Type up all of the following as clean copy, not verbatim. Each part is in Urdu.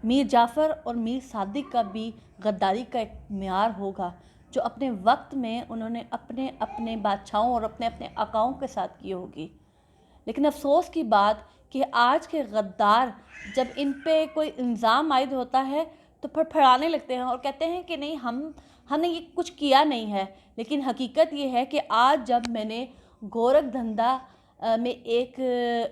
میر جعفر اور میر صادق کا بھی غداری کا ایک معیار ہوگا جو اپنے وقت میں انہوں نے اپنے اپنے بادشاہوں اور اپنے اپنے آقاؤں کے ساتھ کی ہوگی. لیکن افسوس کی بات کہ آج کے غدار جب ان پہ کوئی الزام عائد ہوتا ہے تو پھر پھڑانے لگتے ہیں اور کہتے ہیں کہ نہیں ہم نے یہ کچھ کیا نہیں ہے. لیکن حقیقت یہ ہے کہ آج جب میں نے گورکھ دھندا میں ایک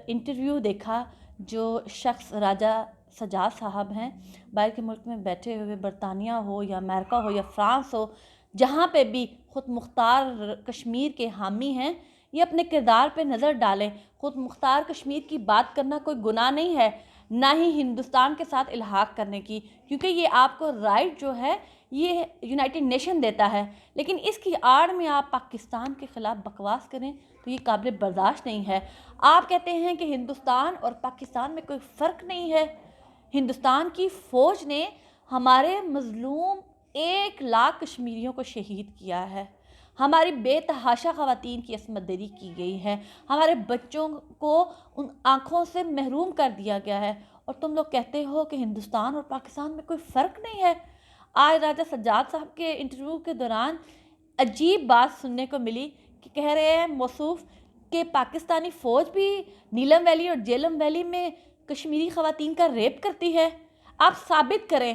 انٹرویو دیکھا جو شخص راجہ سجاد صاحب ہیں، باہر کے ملک میں بیٹھے ہوئے، برطانیہ ہو یا امریکہ ہو یا فرانس ہو، جہاں پہ بھی خود مختار کشمیر کے حامی ہیں، یہ اپنے کردار پہ نظر ڈالیں. خود مختار کشمیر کی بات کرنا کوئی گناہ نہیں ہے، نہ ہی ہندوستان کے ساتھ الحاق کرنے کی، کیونکہ یہ آپ کو رائٹ جو ہے یہ یونائٹڈ نیشن دیتا ہے. لیکن اس کی آڑ میں آپ پاکستان کے خلاف بکواس کریں تو یہ قابل برداشت نہیں ہے. آپ کہتے ہیں کہ ہندوستان اور پاکستان میں کوئی فرق نہیں ہے. ہندوستان کی فوج نے ہمارے مظلوم 1,00,000 کشمیریوں کو شہید کیا ہے. ہماری بے تحاشا خواتین کی عصمت دری کی گئی ہے. ہمارے بچوں کو ان آنکھوں سے محروم کر دیا گیا ہے، اور تم لوگ کہتے ہو کہ ہندوستان اور پاکستان میں کوئی فرق نہیں ہے. آج راجہ سجاد صاحب کے انٹرویو کے دوران عجیب بات سننے کو ملی کہ کہہ رہے ہیں موصوف کہ پاکستانی فوج بھی نیلم ویلی اور جیلم ویلی میں کشمیری خواتین کا ریپ کرتی ہے. آپ ثابت کریں،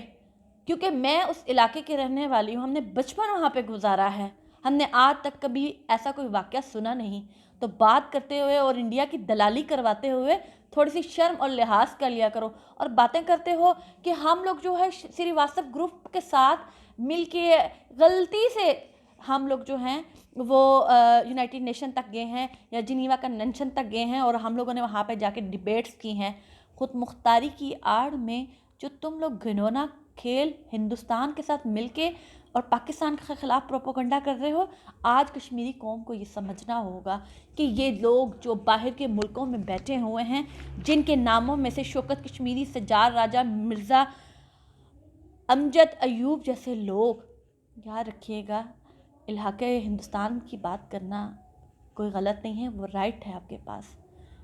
کیونکہ میں اس علاقے کے رہنے والی ہوں، ہم نے بچپن وہاں پہ گزارا ہے، ہم نے آج تک کبھی ایسا کوئی واقعہ سنا نہیں. تو بات کرتے ہوئے اور انڈیا کی دلالی کرواتے ہوئے تھوڑی سی شرم اور لحاظ کر لیا کرو. اور باتیں کرتے ہو کہ ہم لوگ جو ہے سری واسطو گروپ کے ساتھ مل کے غلطی سے ہم لوگ جو ہیں وہ یونائٹڈ نیشن تک گئے ہیں یا جنیوا کنونشن تک گئے ہیں اور ہم لوگوں نے وہاں پہ جا کے ڈیبیٹس کی ہیں. خود مختاری کی آڑ میں جو تم لوگ گھنونا کھیل ہندوستان کے ساتھ مل کے اور پاکستان کے خلاف پروپیگنڈا کر رہے ہو، آج کشمیری قوم کو یہ سمجھنا ہوگا کہ یہ لوگ جو باہر کے ملکوں میں بیٹھے ہوئے ہیں، جن کے ناموں میں سے شوکت کشمیری، سجاد راجہ، مرزا امجد ایوب جیسے لوگ، یاد رکھیے گا علاقۂ ہندوستان کی بات کرنا کوئی غلط نہیں ہے، وہ رائٹ ہے آپ کے پاس.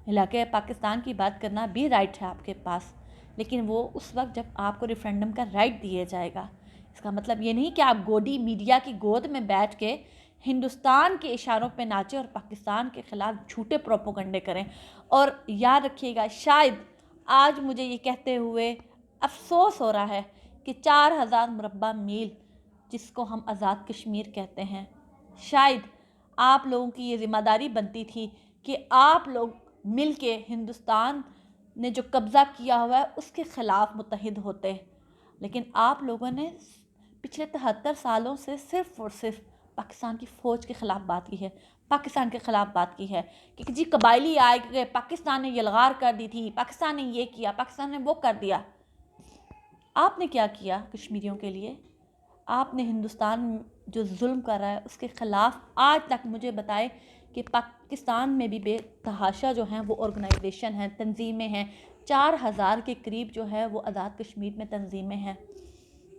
علاقۂ پاکستان کی بات کرنا بھی رائٹ ہے آپ کے پاس، لیکن وہ اس وقت جب آپ کو ریفرینڈم کا رائٹ دیا جائے گا. اس کا مطلب یہ نہیں کہ آپ گوڈی میڈیا کی گود میں بیٹھ کے ہندوستان کے اشاروں پہ ناچیں اور پاکستان کے خلاف جھوٹے پروپیگنڈے کریں. اور یاد رکھیے گا، شاید آج مجھے یہ کہتے ہوئے افسوس ہو رہا ہے کہ 4,000 مربع میل جس کو ہم آزاد کشمیر کہتے ہیں، شاید آپ لوگوں کی یہ ذمہ داری بنتی تھی کہ آپ لوگ مل کے ہندوستان نے جو قبضہ کیا ہوا ہے اس کے خلاف متحد ہوتے. لیکن آپ لوگوں نے پچھلے 73 سالوں سے صرف اور صرف پاکستان کی فوج کے خلاف بات کی ہے، پاکستان کے خلاف بات کی ہے کہ جی قبائلی آئے کہ پاکستان نے یلغار کر دی تھی، پاکستان نے یہ کیا، پاکستان نے وہ کر دیا. آپ نے کیا کیا کشمیریوں کے لیے؟ آپ نے ہندوستان جو ظلم کر رہا ہے اس کے خلاف آج تک مجھے بتائے کہ پاکستان میں بھی بے تحاشا جو ہیں وہ آرگنائزیشن ہیں، تنظیمیں ہیں، 4,000 کے قریب جو ہے وہ آزاد کشمیر میں تنظیمیں ہیں.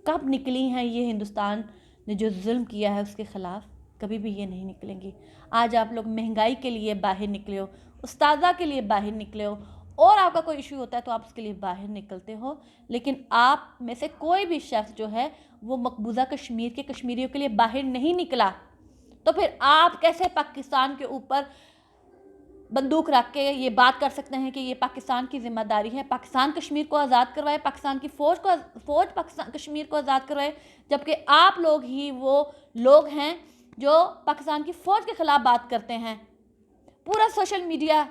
کب نکلی ہیں یہ ہندوستان نے جو ظلم کیا ہے اس کے خلاف؟ کبھی بھی یہ نہیں نکلیں گی. آج آپ لوگ مہنگائی کے لیے باہر نکلے ہو، استاذہ کے لیے باہر نکلے ہو، اور آپ کا کوئی ایشو ہوتا ہے تو آپ اس کے لیے باہر نکلتے ہو. لیکن آپ میں سے کوئی بھی شخص جو ہے وہ مقبوضہ کشمیر کے کشمیریوں کے لیے باہر نہیں نکلا. تو پھر آپ کیسے پاکستان کے اوپر بندوق رکھ کے یہ بات کر سکتے ہیں کہ یہ پاکستان کی ذمہ داری ہے، پاکستان کشمیر کو آزاد کروائے، پاکستان کی فوج پاکستان کشمیر کو آزاد کروائے، جبکہ آپ لوگ ہی وہ لوگ ہیں جو پاکستان کی فوج کے خلاف بات کرتے ہیں. پورا سوشل میڈیا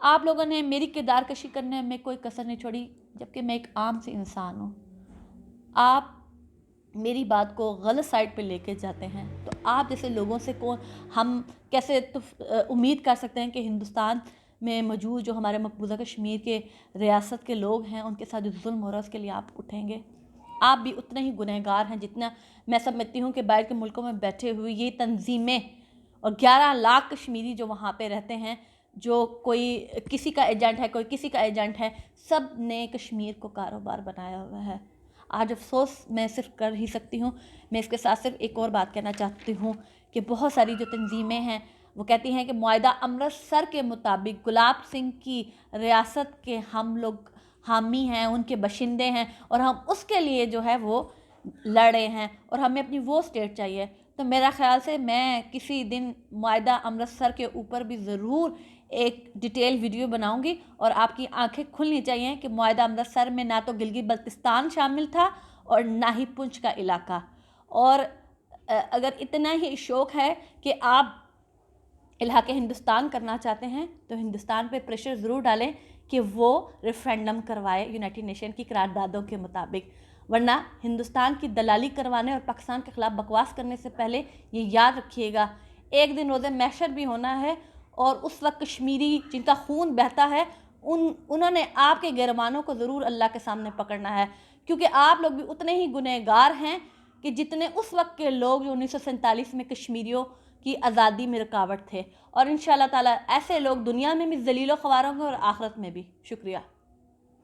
آپ لوگوں نے میری کردار کشی کرنے میں کوئی کسر نہیں چھوڑی، جبکہ میں ایک عام سے انسان ہوں. آپ میری بات کو غلط سائٹ پہ لے کے جاتے ہیں، تو آپ جیسے لوگوں سے ہم کیسے امید کر سکتے ہیں کہ ہندوستان میں موجود جو ہمارے مقبوضہ کشمیر کے ریاست کے لوگ ہیں ان کے ساتھ جو ظلم ہو رہا ہے اس کے لیے آپ اٹھیں گے؟ آپ بھی اتنے ہی گنہگار ہیں جتنا میں سمجھتی ہوں کہ باہر کے ملکوں میں بیٹھے ہوئے یہ تنظیمیں اور 11,00,000 کشمیری جو وہاں پہ رہتے ہیں، جو کوئی کسی کا ایجنٹ ہے، کوئی کسی کا ایجنٹ ہے، سب نے کشمیر کو کاروبار بنایا ہوا ہے. آج افسوس میں صرف کر ہی سکتی ہوں. میں اس کے ساتھ صرف ایک اور بات کہنا چاہتی ہوں کہ بہت ساری جو تنظیمیں ہیں وہ کہتی ہیں کہ معاہدہ امرتسر کے مطابق گلاب سنگھ کی ریاست کے ہم لوگ حامی ہیں، ان کے باشندے ہیں، اور ہم اس کے لیے جو ہے وہ لڑے ہیں، اور ہمیں اپنی وہ اسٹیٹ چاہیے. تو میرا خیال سے میں کسی دن معاہدہ امرتسر کے اوپر بھی ضرور ایک ڈیٹیل ویڈیو بناؤں گی، اور آپ کی آنکھیں کھلنی چاہیے کہ معاہدہ امرتسر میں نہ تو گلگت بلتستان شامل تھا اور نہ ہی پنچ کا علاقہ. اور اگر اتنا ہی شوق ہے کہ آپ الحاق ہندوستان کرنا چاہتے ہیں تو ہندوستان پہ پریشر ضرور ڈالیں کہ وہ ریفرینڈم کروائے یونائٹڈ نیشن کی قراردادوں کے مطابق. ورنہ ہندوستان کی دلالی کروانے اور پاکستان کے خلاف بکواس کرنے سے پہلے یہ یاد رکھیے گا، ایک دن روز محشر بھی ہونا ہے، اور اس وقت کشمیری جن کا خون بہتا ہے انہوں نے آپ کے گرمانوں کو ضرور اللہ کے سامنے پکڑنا ہے، کیونکہ آپ لوگ بھی اتنے ہی گنہگار ہیں کہ جتنے اس وقت کے لوگ جو 1947 میں کشمیریوں کی آزادی میں رکاوٹ تھے. اور انشاءاللہ تعالی ایسے لوگ دنیا میں بھی ذلیل و خوار ہوں گے اور آخرت میں بھی. شکریہ.